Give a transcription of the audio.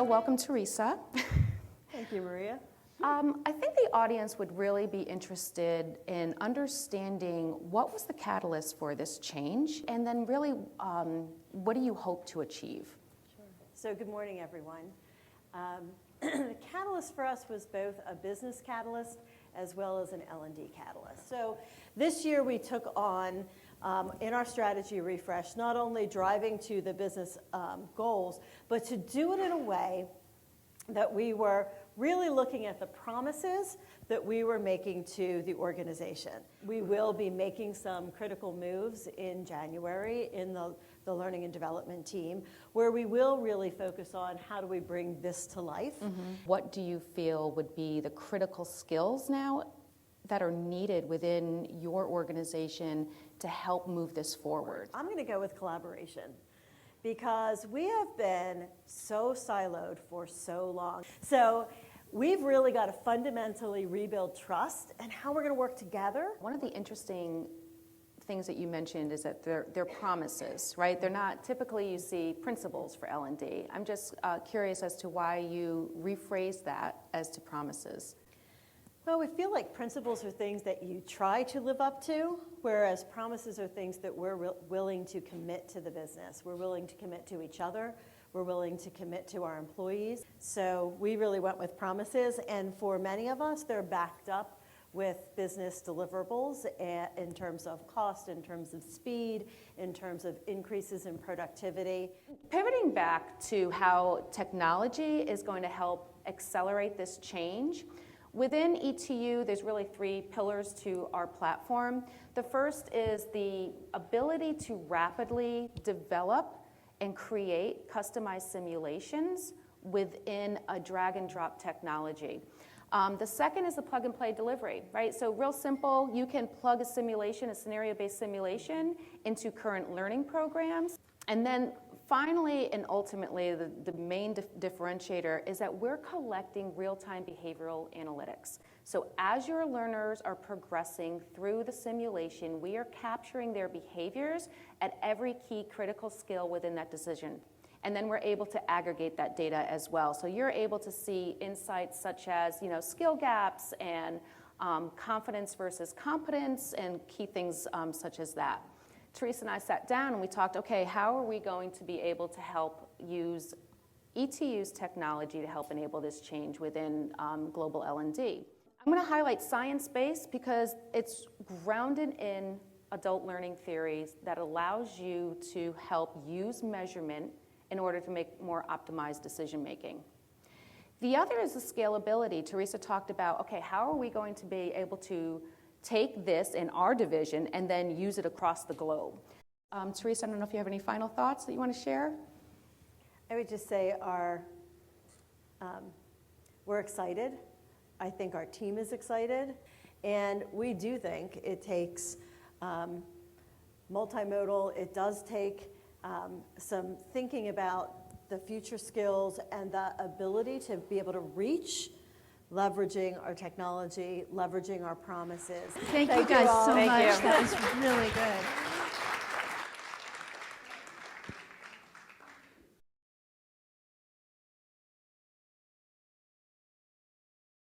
So welcome, Theresa. Thank you, Maria. I think the audience would really be interested in understanding what was the catalyst for this change, and then really, what do you hope to achieve? Sure. So good morning, everyone. The catalyst for us was both a business catalyst as well as an L&D catalyst. So this year we took on, in our strategy refresh, not only driving to the business goals, but to do it in a way that we were really looking at the promises that we were making to the organization. We will be making some critical moves in January in the learning and development team, where we will really focus on how do we bring this to life. What do you feel would be the critical skills now that are needed within your organization to help move this forward? I'm going to go with collaboration, because we have been so siloed for so long. So we've really got to fundamentally rebuild trust and how we're going to work together. One of the interesting things that you mentioned is that they're promises, right? They're not, typically you see principles for L&D. I'm just curious as to why you rephrase that as to promises. Well, we feel like principles are things that you try to live up to, whereas promises are things that we're willing to commit to the business. We're willing to commit to each other. We're willing to commit to our employees. So we really went with promises, and for many of us, they're backed up with business deliverables in terms of cost, in terms of speed, in terms of increases in productivity. Pivoting back to how technology is going to help accelerate this change, within ETU, there's really 3 pillars to our platform. The first is the ability to rapidly develop and create customized simulations within a drag and drop technology. The second is the plug and play delivery, right? So real simple, you can plug a simulation, a scenario-based simulation, into current learning programs. And then finally and ultimately, the main differentiator is that we're collecting real-time behavioral analytics. So as your learners are progressing through the simulation, we are capturing their behaviors at every key critical skill within that decision. And then we're able to aggregate that data as well. So you're able to see insights such as, skill gaps and confidence versus competence and key things such as that. Theresa and I sat down and we talked, okay, how are we going to be able to help use ETU's technology to help enable this change within global L&D? I'm going to highlight science-based because it's grounded in adult learning theories that allows you to help use measurement in order to make more optimized decision-making. The other is the scalability. Theresa talked about, okay, how are we going to be able to take this in our division and then use it across the globe? Theresa, I don't know if you have any final thoughts that you want to share? I would just say we're excited. I think our team is excited. And we do think it takes multimodal. It does take some thinking about the future skills and the ability to be able to reach, leveraging our technology, leveraging our promises. Thank you guys so much. You. That was really good.